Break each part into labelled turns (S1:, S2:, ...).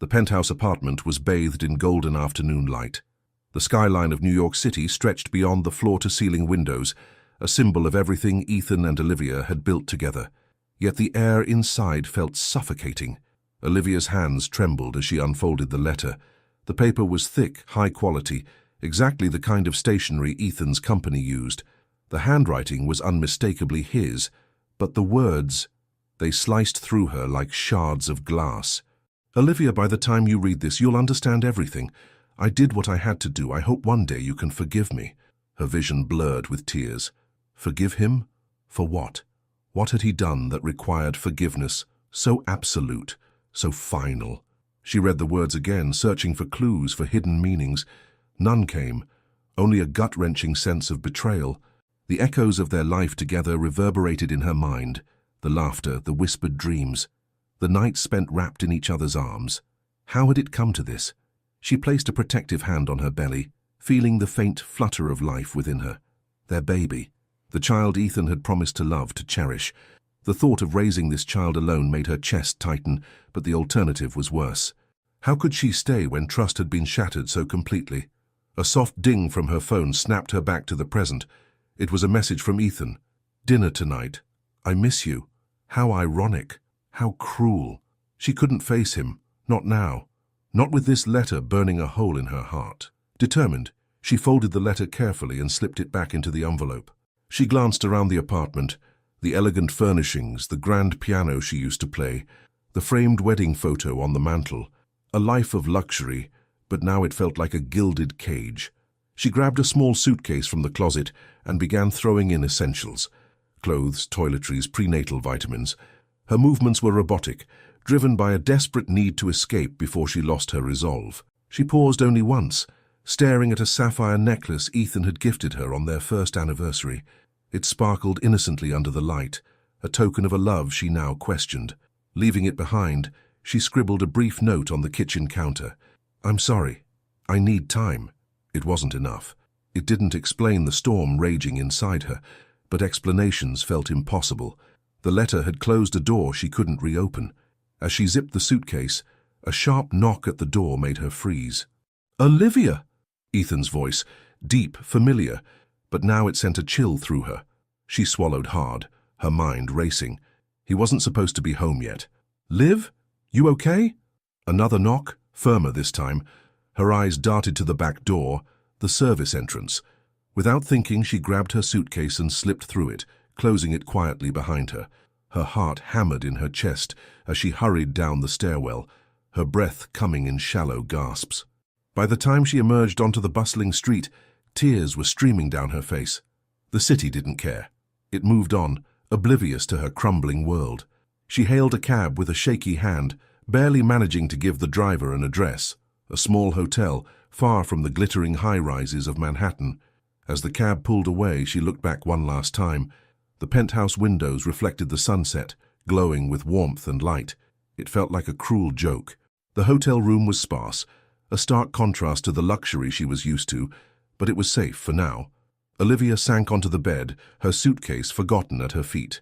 S1: The penthouse apartment was bathed in golden afternoon light. The skyline of New York City stretched beyond the floor-to-ceiling windows, a symbol of everything Ethan and Olivia had built together. Yet the air inside felt suffocating. Olivia's hands trembled as she unfolded the letter. The paper was thick, high quality, exactly the kind of stationery Ethan's company used. The handwriting was unmistakably his, but the words, they sliced through her like shards of glass. "Olivia, by the time you read this, you'll understand everything. I did what I had to do. I hope one day you can forgive me." Her vision blurred with tears. Forgive him? For what? What had he done that required forgiveness, so absolute, so final? She read the words again, searching for clues, for hidden meanings. None came, only a gut-wrenching sense of betrayal. The echoes of their life together reverberated in her mind, the laughter, the whispered dreams, the nights spent wrapped in each other's arms. How had it come to this? She placed a protective hand on her belly, feeling the faint flutter of life within her. Their baby, the child Ethan had promised to love, to cherish. The thought of raising this child alone made her chest tighten, but the alternative was worse. How could she stay when trust had been shattered so completely? A soft ding from her phone snapped her back to the present. It was a message from Ethan. "Dinner tonight. I miss you." How ironic. How cruel. She couldn't face him. Not now. Not with this letter burning a hole in her heart. Determined, she folded the letter carefully and slipped it back into the envelope. She glanced around the apartment, the elegant furnishings, the grand piano she used to play, the framed wedding photo on the mantel. A life of luxury, but now it felt like a gilded cage. She grabbed a small suitcase from the closet and began throwing in essentials. Clothes, toiletries, prenatal vitamins. Her movements were robotic, driven by a desperate need to escape before she lost her resolve. She paused only once, staring at a sapphire necklace Ethan had gifted her on their first anniversary. It sparkled innocently under the light, a token of a love she now questioned. Leaving it behind, she scribbled a brief note on the kitchen counter. "I'm sorry. I need time." It wasn't enough. It didn't explain the storm raging inside her, but explanations felt impossible. The letter had closed a door she couldn't reopen. As she zipped the suitcase, a sharp knock at the door made her freeze. "Olivia!" Ethan's voice, deep, familiar, but now it sent a chill through her. She swallowed hard, her mind racing. He wasn't supposed to be home yet. "Liv? You okay?" Another knock, firmer this time. Her eyes darted to the back door, the service entrance. Without thinking, she grabbed her suitcase and slipped through it, closing it quietly behind her. Her heart hammered in her chest as she hurried down the stairwell, her breath coming in shallow gasps. By the time she emerged onto the bustling street, tears were streaming down her face. The city didn't care. It moved on, oblivious to her crumbling world. She hailed a cab with a shaky hand, barely managing to give the driver an address, a small hotel far from the glittering high-rises of Manhattan. As the cab pulled away, she looked back one last time. The penthouse windows reflected the sunset, glowing with warmth and light. It felt like a cruel joke. The hotel room was sparse, a stark contrast to the luxury she was used to, but it was safe for now. Olivia sank onto the bed, her suitcase forgotten at her feet.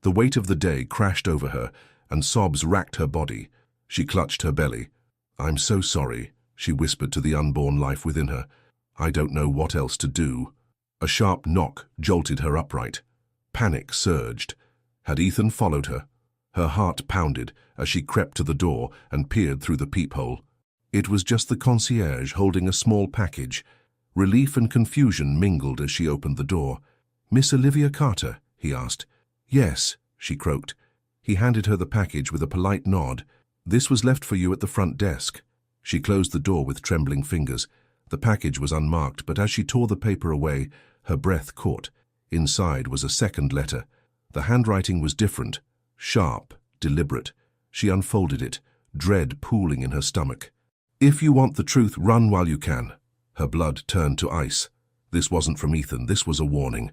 S1: The weight of the day crashed over her, and sobs racked her body. She clutched her belly. "I'm so sorry," she whispered to the unborn life within her. "I don't know what else to do." A sharp knock jolted her upright. Panic surged. Had Ethan followed her? Her heart pounded as she crept to the door and peered through the peephole. It was just the concierge holding a small package. Relief and confusion mingled as she opened the door. "Miss Olivia Carter?" he asked. "Yes," she croaked. He handed her the package with a polite nod. "This was left for you at the front desk." She closed the door with trembling fingers. The package was unmarked, but as she tore the paper away, her breath caught. Inside was a second letter. The handwriting was different, sharp, deliberate. She unfolded it, dread pooling in her stomach. "If you want the truth, run while you can." Her blood turned to ice. This wasn't from Ethan, this was a warning.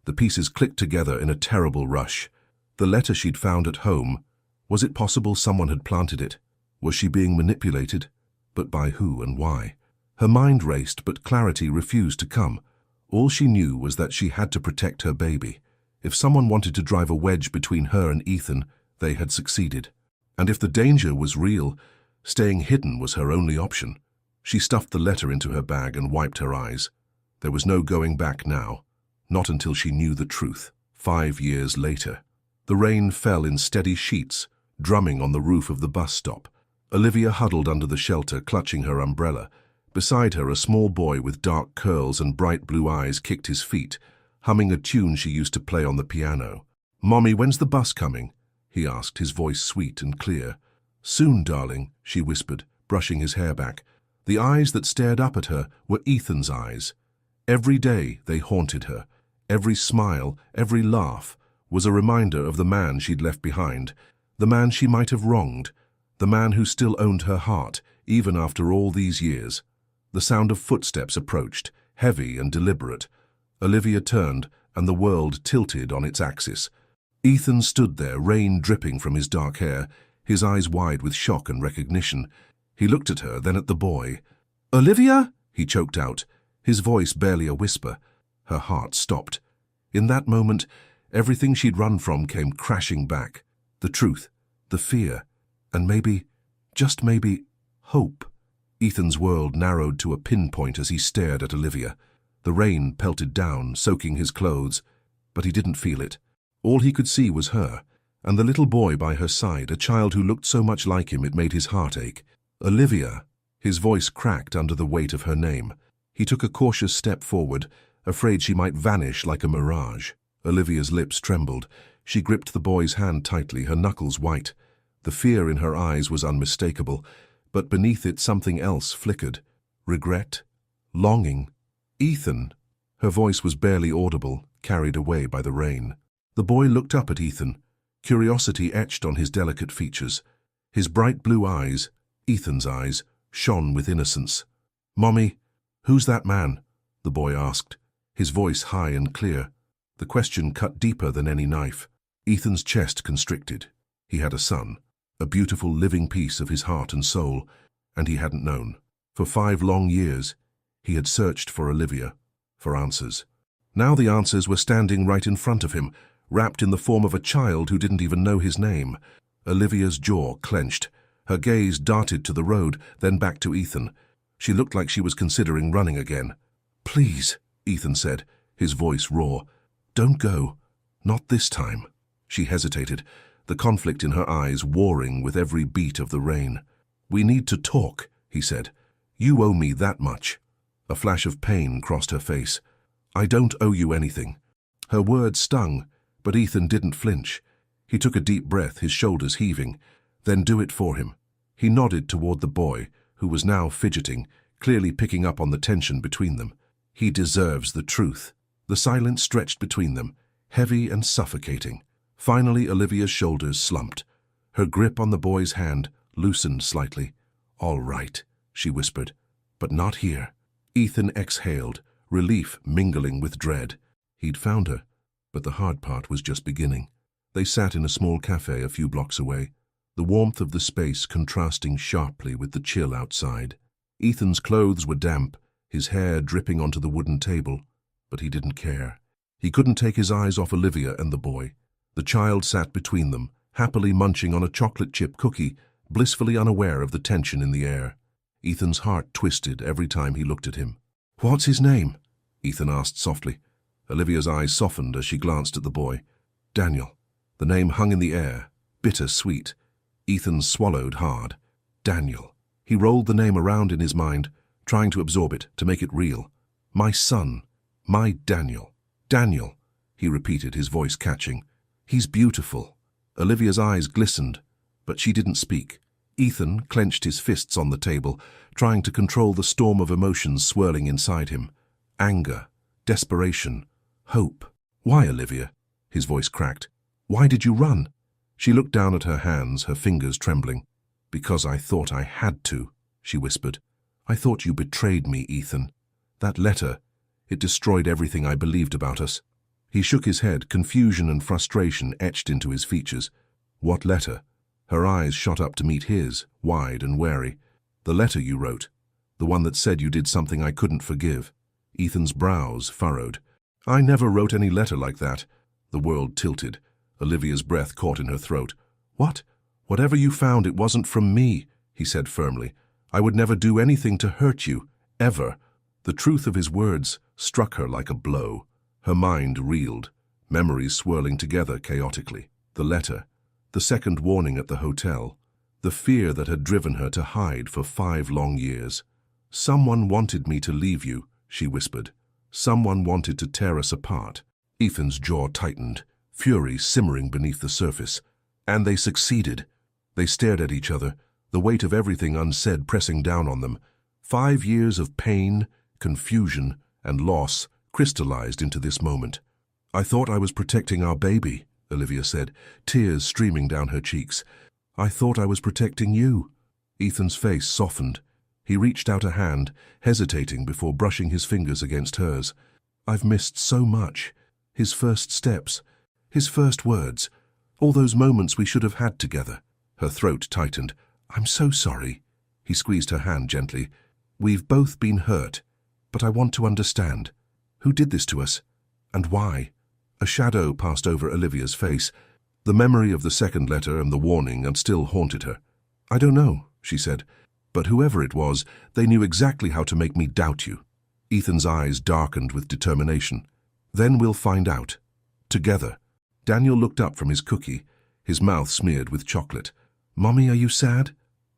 S1: The pieces clicked together in a terrible rush. The letter she'd found at home. Was it possible someone had planted it? Was she being manipulated? But by who and why? Her mind raced, but clarity refused to come. All she knew was that she had to protect her baby. If someone wanted to drive a wedge between her and Ethan, they had succeeded. And if the danger was real, Staying hidden was her only option. She stuffed the letter into her bag and wiped her eyes. There was no going back now, not until she knew the truth. 5 years later. The rain fell in steady sheets, drumming on the roof of the bus stop. Olivia huddled under the shelter, clutching her umbrella. Beside her, a small boy with dark curls and bright blue eyes kicked his feet, humming a tune she used to play on the piano. "Mommy, when's the bus coming?" he asked, his voice sweet and clear. "Soon, darling," she whispered, brushing his hair back. The eyes that stared up at her were Ethan's eyes. Every day they haunted her. Every smile, every laugh was a reminder of the man she'd left behind, the man she might have wronged, the man who still owned her heart, even after all these years. The sound of footsteps approached, heavy and deliberate. Olivia turned, and the world tilted on its axis. Ethan stood there, rain dripping from his dark hair, his eyes wide with shock and recognition. He looked at her, then at the boy. "Olivia?" he choked out, his voice barely a whisper. Her heart stopped. In that moment, everything she'd run from came crashing back. The truth, the fear, and maybe, just maybe, hope. Ethan's world narrowed to a pinpoint as he stared at Olivia. The rain pelted down, soaking his clothes, but he didn't feel it. All he could see was her, and the little boy by her side, a child who looked so much like him it made his heart ache. "Olivia!" His voice cracked under the weight of her name. He took a cautious step forward, afraid she might vanish like a mirage. Olivia's lips trembled. She gripped the boy's hand tightly, her knuckles white. The fear in her eyes was unmistakable, but beneath it something else flickered. Regret? Longing? "Ethan!" Her voice was barely audible, carried away by the rain. The boy looked up at Ethan, curiosity etched on his delicate features. His bright blue eyes, Ethan's eyes, shone with innocence. "Mommy, who's that man?" the boy asked, his voice high and clear. The question cut deeper than any knife. Ethan's chest constricted. He had a son, a beautiful living piece of his heart and soul, and he hadn't known. For 5 long years, he had searched for Olivia, for answers. Now the answers were standing right in front of him, wrapped in the form of a child who didn't even know his name. Olivia's jaw clenched. Her gaze darted to the road, then back to Ethan. She looked like she was considering running again. "Please," Ethan said, his voice raw. "Don't go. Not this time." She hesitated, the conflict in her eyes warring with every beat of the rain. "We need to talk," he said. "You owe me that much." A flash of pain crossed her face. "I don't owe you anything." Her words stung, but Ethan didn't flinch. He took a deep breath, his shoulders heaving. "Then do it for him." He nodded toward the boy, who was now fidgeting, clearly picking up on the tension between them. "He deserves the truth." The silence stretched between them, heavy and suffocating. Finally, Olivia's shoulders slumped. Her grip on the boy's hand loosened slightly. "All right," she whispered, "but not here." Ethan exhaled, relief mingling with dread. He'd found her, but the hard part was just beginning. They sat in a small cafe a few blocks away, the warmth of the space contrasting sharply with the chill outside. Ethan's clothes were damp, his hair dripping onto the wooden table, but he didn't care. He couldn't take his eyes off Olivia and the boy. The child sat between them, happily munching on a chocolate chip cookie, blissfully unaware of the tension in the air. Ethan's heart twisted every time he looked at him. "What's his name?" Ethan asked softly. Olivia's eyes softened as she glanced at the boy. "Daniel." The name hung in the air, bitter-sweet. Ethan swallowed hard. Daniel. He rolled the name around in his mind, trying to absorb it, to make it real. "My son. My Daniel. Daniel," he repeated, his voice catching. "He's beautiful." Olivia's eyes glistened, but she didn't speak. Ethan clenched his fists on the table, trying to control the storm of emotions swirling inside him. Anger, desperation, hope. "Why, Olivia?" His voice cracked. "Why did you run?" She looked down at her hands, her fingers trembling. "Because I thought I had to," she whispered. "I thought you betrayed me, Ethan. That letter, it destroyed everything I believed about us." He shook his head, confusion and frustration etched into his features. "What letter?" Her eyes shot up to meet his, wide and wary. "The letter you wrote. The one that said you did something I couldn't forgive." Ethan's brows furrowed. "I never wrote any letter like that." The world tilted. Olivia's breath caught in her throat. "What? Whatever you found, it wasn't from me," he said firmly. "I would never do anything to hurt you, ever." The truth of his words struck her like a blow. Her mind reeled, memories swirling together chaotically. The letter, the second warning at the hotel, the fear that had driven her to hide for 5 long years. "Someone wanted me to leave you," she whispered. "Someone wanted to tear us apart." Ethan's jaw tightened, fury simmering beneath the surface. And they succeeded. They stared at each other, the weight of everything unsaid pressing down on them. 5 years of pain, confusion, and loss crystallized into this moment. "I thought I was protecting our baby," Olivia said, tears streaming down her cheeks. "I thought I was protecting you." Ethan's face softened. He reached out a hand, hesitating before brushing his fingers against hers. "I've missed so much. His first steps, his first words, all those moments we should have had together." Her throat tightened. "I'm so sorry." He squeezed her hand gently. "We've both been hurt, but I want to understand. Who did this to us? And why?" A shadow passed over Olivia's face. The memory of the second letter and the warning had still haunted her. "I don't know," she said, "but whoever it was, they knew exactly how to make me doubt you." Ethan's eyes darkened with determination. "Then we'll find out. Together." Daniel looked up from his cookie, his mouth smeared with chocolate. "Mommy, are you sad?"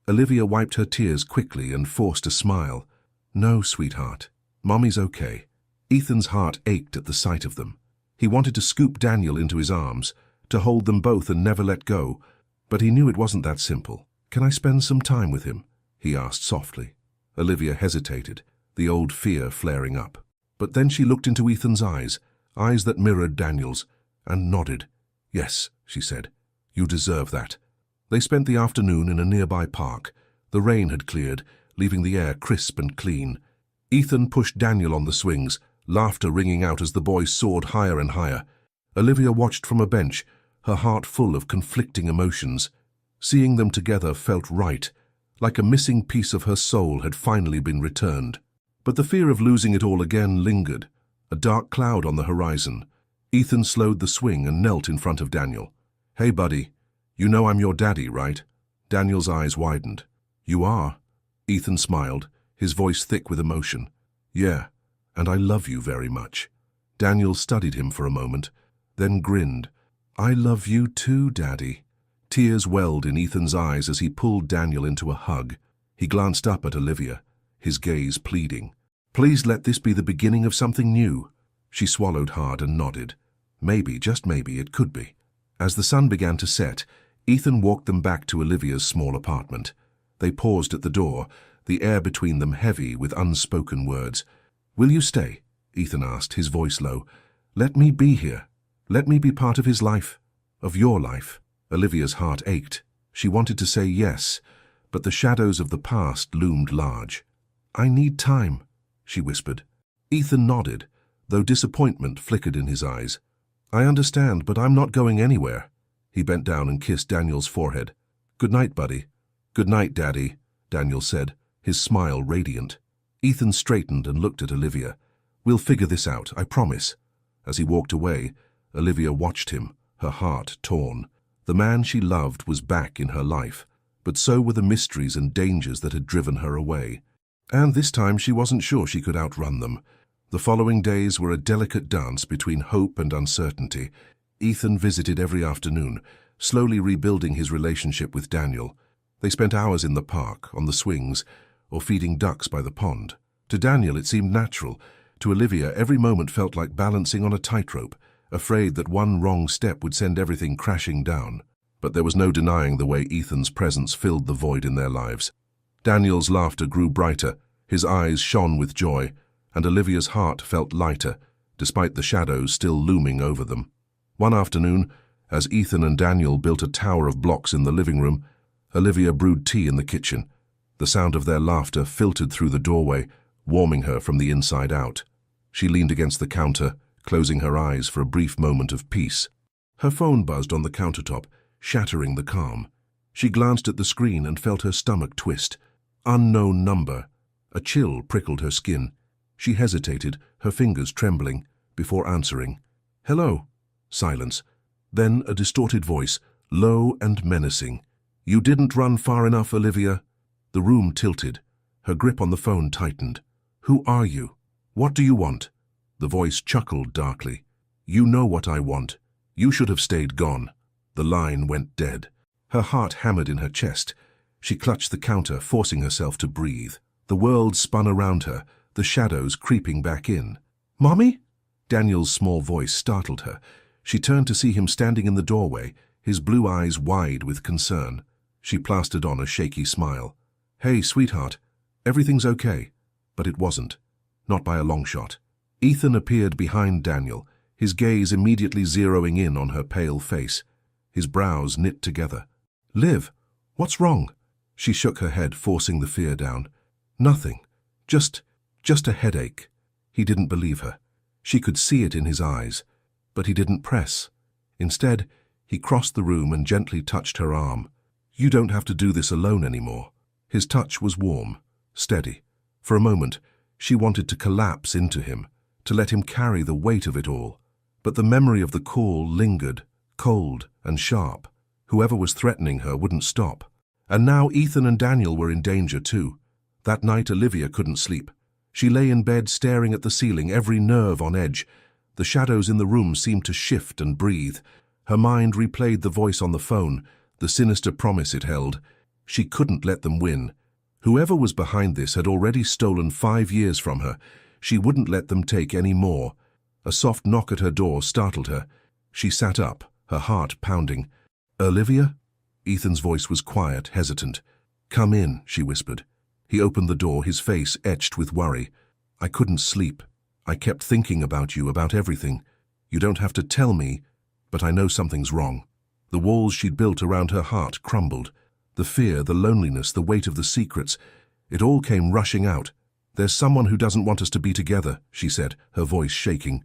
S1: Olivia wiped her tears quickly and forced a smile. "No, sweetheart. Mommy's okay." Ethan's heart ached at the sight of them. He wanted to scoop Daniel into his arms, to hold them both and never let go, but he knew it wasn't that simple. "Can I spend some time with him?" he asked softly. Olivia hesitated, the old fear flaring up. But then she looked into Ethan's eyes that mirrored Daniel's, and nodded. "Yes," she said, "you deserve that." They spent the afternoon in a nearby park. The rain had cleared, leaving the air crisp and clean. Ethan pushed Daniel on the swings, laughter ringing out as the boys soared higher and higher. Olivia watched from a bench, her heart full of conflicting emotions. Seeing them together felt right, like a missing piece of her soul had finally been returned. But the fear of losing it all again lingered, a dark cloud on the horizon. Ethan slowed the swing and knelt in front of Daniel. "Hey, buddy, you know I'm your daddy, right?" Daniel's eyes widened. "You are?" Ethan smiled, his voice thick with emotion. "Yeah, and I love you very much." Daniel studied him for a moment, then grinned. "I love you too, Daddy." Tears welled in Ethan's eyes as he pulled Daniel into a hug. He glanced up at Olivia, his gaze pleading. "Please let this be the beginning of something new." She swallowed hard and nodded. Maybe, just maybe, it could be. As the sun began to set, Ethan walked them back to Olivia's small apartment. They paused at the door, the air between them heavy with unspoken words. "Will you stay?" Ethan asked, his voice low. "Let me be here. Let me be part of his life, of your life." Olivia's heart ached. She wanted to say yes, but the shadows of the past loomed large. "I need time," she whispered. Ethan nodded, though disappointment flickered in his eyes. "I understand, but I'm not going anywhere." He bent down and kissed Daniel's forehead. "Good night, buddy." "Good night, Daddy," Daniel said, his smile radiant. Ethan straightened and looked at Olivia. "We'll figure this out, I promise." As he walked away, Olivia watched him, her heart torn. The man she loved was back in her life, but so were the mysteries and dangers that had driven her away. And this time she wasn't sure she could outrun them. The following days were a delicate dance between hope and uncertainty. Ethan visited every afternoon, slowly rebuilding his relationship with Daniel. They spent hours in the park, on the swings, or feeding ducks by the pond. To Daniel it seemed natural. To Olivia, every moment felt like balancing on a tightrope, afraid that one wrong step would send everything crashing down. But there was no denying the way Ethan's presence filled the void in their lives. Daniel's laughter grew brighter, his eyes shone with joy, and Olivia's heart felt lighter, despite the shadows still looming over them. One afternoon, as Ethan and Daniel built a tower of blocks in the living room, Olivia brewed tea in the kitchen. The sound of their laughter filtered through the doorway, warming her from the inside out. She leaned against the counter, closing her eyes for a brief moment of peace. Her phone buzzed on the countertop, shattering the calm. She glanced at the screen and felt her stomach twist. Unknown number. A chill prickled her skin. She hesitated, her fingers trembling, before answering. "Hello." Silence. Then a distorted voice, low and menacing. "You didn't run far enough, Olivia." The room tilted. Her grip on the phone tightened. "Who are you? What do you want?" The voice chuckled darkly. "You know what I want. You should have stayed gone." The line went dead. Her heart hammered in her chest. She clutched the counter, forcing herself to breathe. The world spun around her, the shadows creeping back in. "Mommy?" Daniel's small voice startled her. She turned to see him standing in the doorway, his blue eyes wide with concern. She plastered on a shaky smile. "Hey, sweetheart, everything's okay." But it wasn't. Not by a long shot. Ethan appeared behind Daniel, his gaze immediately zeroing in on her pale face. His brows knit together. "Liv, what's wrong?" She shook her head, forcing the fear down. "Nothing. Just a headache." He didn't believe her. She could see it in his eyes. But he didn't press. Instead, he crossed the room and gently touched her arm. "You don't have to do this alone anymore." His touch was warm, steady. For a moment, she wanted to collapse into him, to let him carry the weight of it all. But the memory of the call lingered, cold and sharp. Whoever was threatening her wouldn't stop. And now Ethan and Daniel were in danger too. That night Olivia couldn't sleep. She lay in bed staring at the ceiling, every nerve on edge. The shadows in the room seemed to shift and breathe. Her mind replayed the voice on the phone, the sinister promise it held. She couldn't let them win. Whoever was behind this had already stolen 5 years from her. She wouldn't let them take any more. A soft knock at her door startled her. She sat up, her heart pounding. "Olivia?" Ethan's voice was quiet, hesitant. "Come in," she whispered. He opened the door, his face etched with worry. "I couldn't sleep. I kept thinking about you, about everything. You don't have to tell me, but I know something's wrong." The walls she'd built around her heart crumbled. The fear, the loneliness, the weight of the secrets, it all came rushing out. "There's someone who doesn't want us to be together," she said, her voice shaking.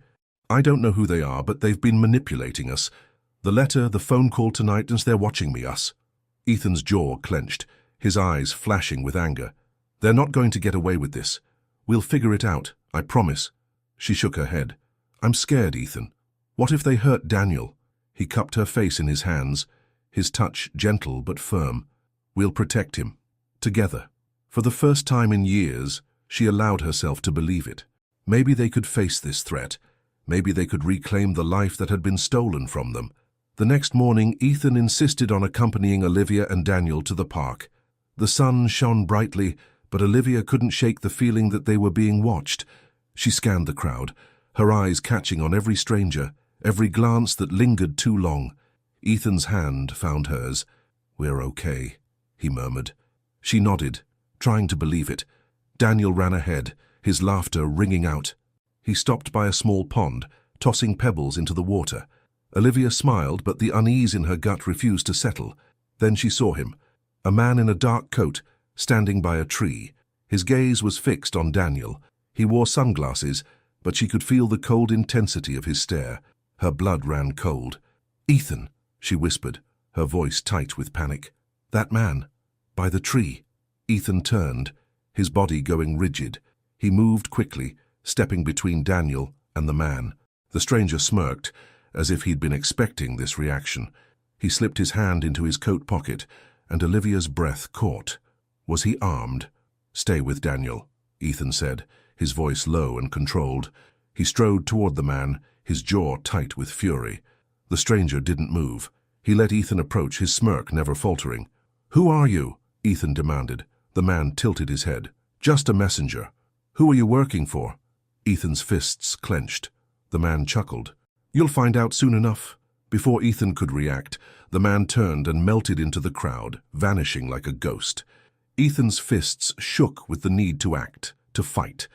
S1: "I don't know who they are, but they've been manipulating us. The letter, the phone call tonight, and they're watching us." Ethan's jaw clenched, his eyes flashing with anger. "They're not going to get away with this. We'll figure it out, I promise." She shook her head. "I'm scared, Ethan. What if they hurt Daniel?" He cupped her face in his hands, his touch gentle but firm. "We'll protect him. Together." For the first time in years, she allowed herself to believe it. Maybe they could face this threat. Maybe they could reclaim the life that had been stolen from them. The next morning, Ethan insisted on accompanying Olivia and Daniel to the park. The sun shone brightly, but Olivia couldn't shake the feeling that they were being watched. She scanned the crowd, her eyes catching on every stranger, every glance that lingered too long. Ethan's hand found hers. "We're okay," he murmured. She nodded, trying to believe it. Daniel ran ahead, his laughter ringing out. He stopped by a small pond, tossing pebbles into the water. Olivia smiled, but the unease in her gut refused to settle. Then she saw him, a man in a dark coat, standing by a tree. His gaze was fixed on Daniel. He wore sunglasses, but she could feel the cold intensity of his stare. Her blood ran cold. "Ethan," she whispered, her voice tight with panic. "That man, by the tree." Ethan turned, his body going rigid. He moved quickly, stepping between Daniel and the man. The stranger smirked, as if he'd been expecting this reaction. He slipped his hand into his coat pocket, and Olivia's breath caught. Was he armed? "Stay with Daniel," Ethan said, his voice low and controlled. He strode toward the man, his jaw tight with fury. The stranger didn't move. He let Ethan approach, his smirk never faltering. "Who are you?" Ethan demanded. The man tilted his head. "Just a messenger." "Who are you working for?" Ethan's fists clenched. The man chuckled. "You'll find out soon enough." Before Ethan could react, the man turned and melted into the crowd, vanishing like a ghost. Ethan's fists shook with the need to act, to fight.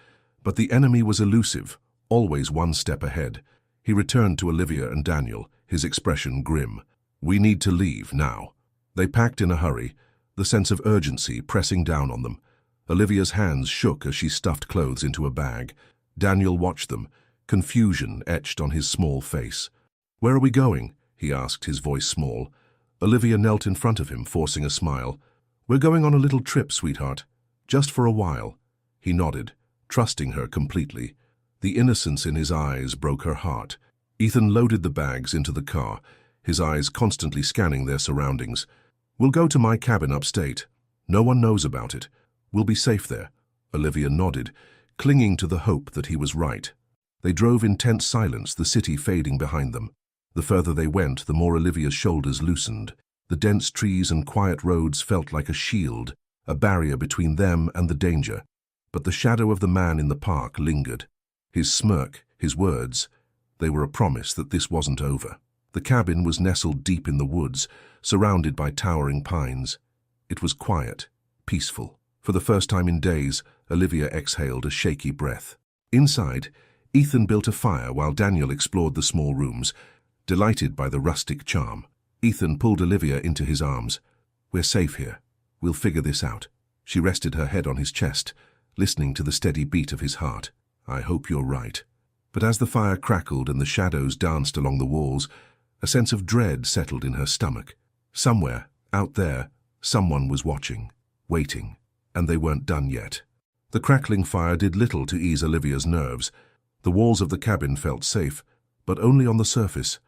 S1: But the enemy was elusive, always one step ahead. He returned to Olivia and Daniel, his expression grim. "We need to leave now." They packed in a hurry, the sense of urgency pressing down on them. Olivia's hands shook as she stuffed clothes into a bag. Daniel watched them, confusion etched on his small face. "Where are we going?" he asked, his voice small. Olivia knelt in front of him, forcing a smile. "We're going on a little trip, sweetheart. Just for a while." He nodded, trusting her completely. The innocence in his eyes broke her heart. Ethan loaded the bags into the car, his eyes constantly scanning their surroundings. "We'll go to my cabin upstate. No one knows about it. We'll be safe there. Olivia nodded, clinging to the hope that he was right. They drove in tense silence, the city fading behind them. The further they went, the more Olivia's shoulders loosened. The dense trees and quiet roads felt like a shield, a barrier between them and the danger. But the shadow of the man in the park lingered. His smirk, his words, they were a promise that this wasn't over. The cabin was nestled deep in the woods, surrounded by towering pines. It was quiet, peaceful. For the first time in days, Olivia exhaled a shaky breath. Inside, Ethan built a fire while Daniel explored the small rooms, delighted by the rustic charm. Ethan pulled Olivia into his arms. "We're safe here. We'll figure this out." She rested her head on his chest, listening to the steady beat of his heart. "I hope you're right." But as the fire crackled and the shadows danced along the walls, a sense of dread settled in her stomach. Somewhere, out there, someone was watching, waiting, and they weren't done yet. The crackling fire did little to ease Olivia's nerves. The walls of the cabin felt safe, but only on the surface.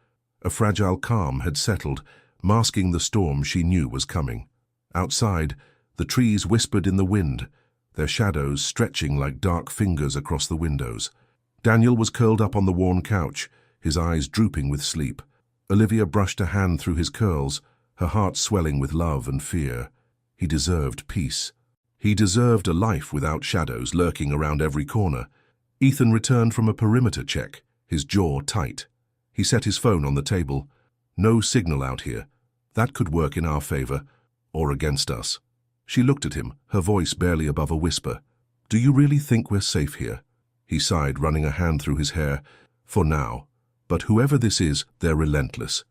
S1: A fragile calm had settled, masking the storm she knew was coming. Outside, the trees whispered in the wind, their shadows stretching like dark fingers across the windows. Daniel was curled up on the worn couch, his eyes drooping with sleep. Olivia brushed a hand through his curls, her heart swelling with love and fear. He deserved peace. He deserved a life without shadows lurking around every corner. Ethan returned from a perimeter check, his jaw tight. He set his phone on the table. No signal out here. That could work in our favor, or against us. She looked at him, her voice barely above a whisper. "Do you really think we're safe here?" He sighed, running a hand through his hair. "For now. But whoever this is, they're relentless.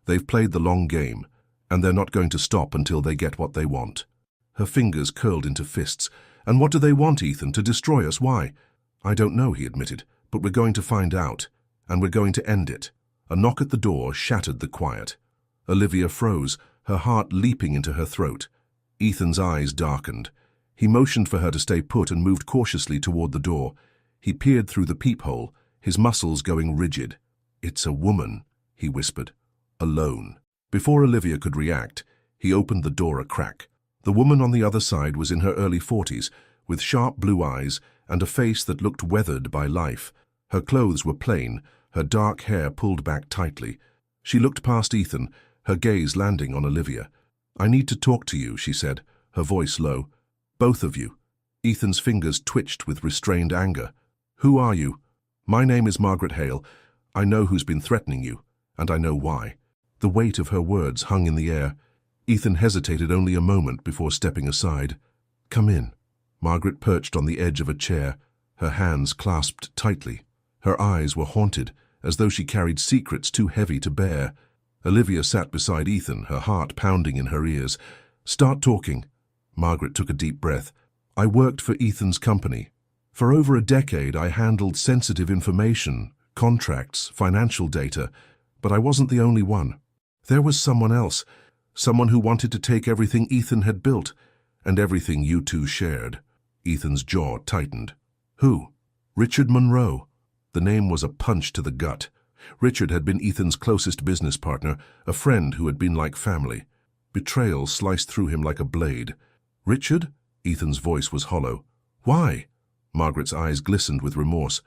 S1: They've played the long game, and they're not going to stop until they get what they want." Her fingers curled into fists. "And what do they want, Ethan? To destroy us? Why?" "I don't know," he admitted, "but we're going to find out, and we're going to end it." A knock at the door shattered the quiet. Olivia froze, her heart leaping into her throat. Ethan's eyes darkened. He motioned for her to stay put and moved cautiously toward the door. He peered through the peephole, his muscles going rigid. "It's a woman," he whispered. "Alone." Before Olivia could react, he opened the door a crack. The woman on the other side was in her early 40s, with sharp blue eyes and a face that looked weathered by life. Her clothes were plain, her dark hair pulled back tightly. She looked past Ethan, her gaze landing on Olivia. "I need to talk to you," she said, her voice low. "Both of you." Ethan's fingers twitched with restrained anger. "Who are you?" "My name is Margaret Hale. I know who's been threatening you, and I know why." The weight of her words hung in the air. Ethan hesitated only a moment before stepping aside. "Come in." Margaret perched on the edge of a chair, her hands clasped tightly. Her eyes were haunted, as though she carried secrets too heavy to bear. Olivia sat beside Ethan, her heart pounding in her ears. "Start talking." Margaret took a deep breath. "I worked for Ethan's company. For over a decade, I handled sensitive information, contracts, financial data, but I wasn't the only one. There was someone else, someone who wanted to take everything Ethan had built, and everything you two shared." Ethan's jaw tightened. "Who?" "Richard Monroe." The name was a punch to the gut. Richard had been Ethan's closest business partner, a friend who had been like family. Betrayal sliced through him like a blade. "Richard?" Ethan's voice was hollow. "Why?" Margaret's eyes glistened with remorse.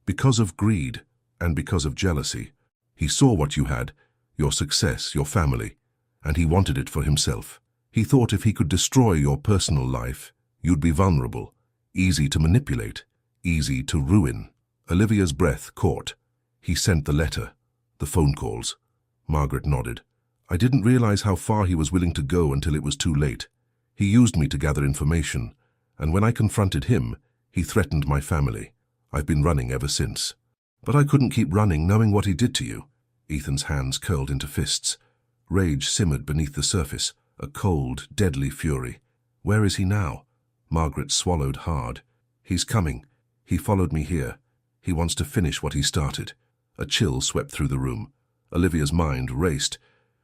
S1: "Because of greed, and because of jealousy. He saw what you had, your success, your family, and he wanted it for himself. He thought if he could destroy your personal life, you'd be vulnerable, easy to manipulate, easy to ruin." Olivia's breath caught. "He sent the letter, the phone calls." Margaret nodded. "I didn't realize how far he was willing to go until it was too late. He used me to gather information, and when I confronted him, he threatened my family. I've been running ever since." "But I couldn't keep running knowing what he did to you." Ethan's hands curled into fists. Rage simmered beneath the surface, a cold, deadly fury. "Where is he now?" Margaret swallowed hard. "He's coming. He followed me here. He wants to finish what he started." A chill swept through the room. Olivia's mind raced.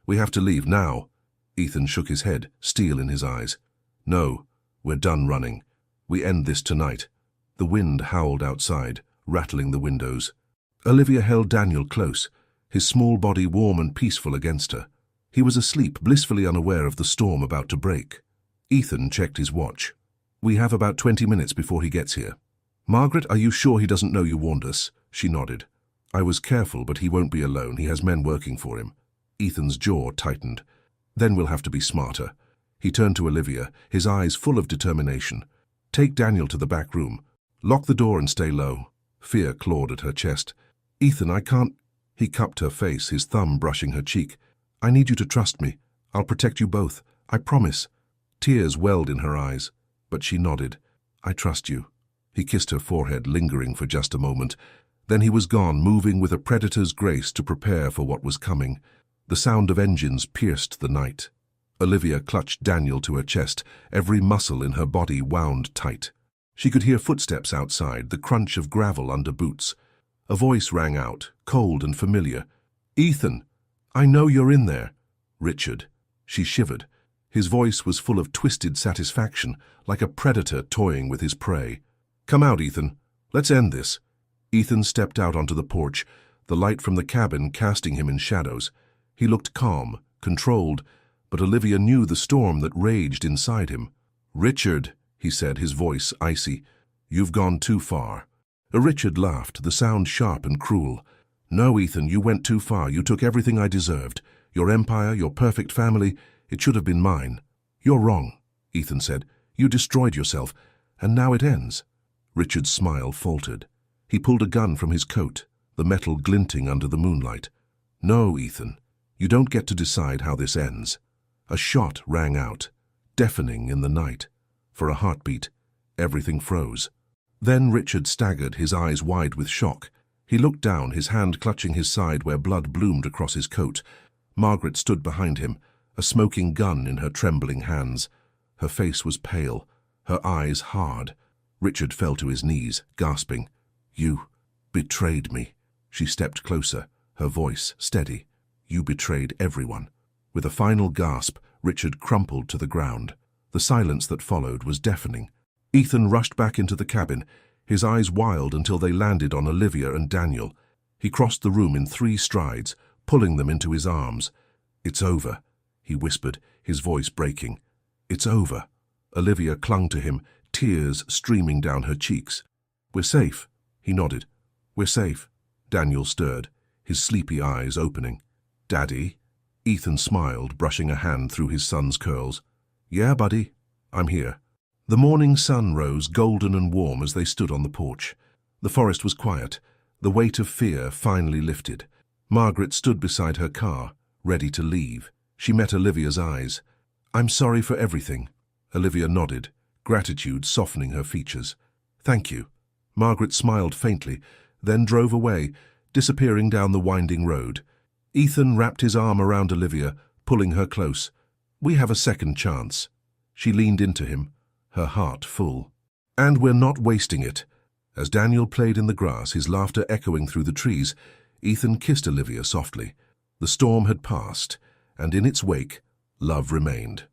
S1: "We have to leave now." Ethan shook his head, steel in his eyes. "No, we're done running. We end this tonight." The wind howled outside, rattling the windows. Olivia held Daniel close, his small body warm and peaceful against her. He was asleep, blissfully unaware of the storm about to break. Ethan checked his watch. We have about 20 minutes before he gets here. Margaret, are you sure he doesn't know you warned us? She nodded. I was careful, but he won't be alone. He has men working for him. Ethan's jaw tightened. Then we'll have to be smarter. He turned to Olivia, his eyes full of determination. Take Daniel to the back room. Lock the door and stay low. Fear clawed at her chest. Ethan, I can't. He cupped her face, his thumb brushing her cheek. I need you to trust me. I'll protect you both. I promise. Tears welled in her eyes, but she nodded. I trust you. He kissed her forehead, lingering for just a moment. Then he was gone, moving with a predator's grace to prepare for what was coming. The sound of engines pierced the night. Olivia clutched Daniel to her chest, every muscle in her body wound tight. She could hear footsteps outside, the crunch of gravel under boots. A voice rang out, cold and familiar. Ethan, I know you're in there. Richard. She shivered. His voice was full of twisted satisfaction, like a predator toying with his prey. Come out, Ethan. Let's end this. Ethan stepped out onto the porch, the light from the cabin casting him in shadows. He looked calm, controlled, but Olivia knew the storm that raged inside him. Richard, he said, his voice icy, you've gone too far. Richard laughed, the sound sharp and cruel. No, Ethan, you went too far. You took everything I deserved. Your empire, your perfect family, it should have been mine. You're wrong, Ethan said. You destroyed yourself, and now it ends. Richard's smile faltered. He pulled a gun from his coat, the metal glinting under the moonlight. No, Ethan, you don't get to decide how this ends. A shot rang out, deafening in the night. For a heartbeat, everything froze. Then Richard staggered, his eyes wide with shock. He looked down, his hand clutching his side where blood bloomed across his coat. Margaret stood behind him, a smoking gun in her trembling hands. Her face was pale, her eyes hard. Richard fell to his knees, gasping. You betrayed me. She stepped closer, her voice steady. You betrayed everyone. With a final gasp, Richard crumpled to the ground. The silence that followed was deafening. Ethan rushed back into the cabin, his eyes wild until they landed on Olivia and Daniel. He crossed the room in 3 strides, pulling them into his arms. It's over, he whispered, his voice breaking. It's over. Olivia clung to him, tears streaming down her cheeks. We're safe, he nodded. We're safe. Daniel stirred, his sleepy eyes opening. Daddy? Ethan smiled, brushing a hand through his son's curls. Yeah, buddy, I'm here. The morning sun rose golden and warm as they stood on the porch. The forest was quiet. The weight of fear finally lifted. Margaret stood beside her car, ready to leave. She met Olivia's eyes. I'm sorry for everything. Olivia nodded, gratitude softening her features. Thank you. Margaret smiled faintly, then drove away, disappearing down the winding road. Ethan wrapped his arm around Olivia, pulling her close. We have a second chance. She leaned into him, her heart full. And we're not wasting it. As Daniel played in the grass, his laughter echoing through the trees, Ethan kissed Olivia softly. The storm had passed, and in its wake, love remained.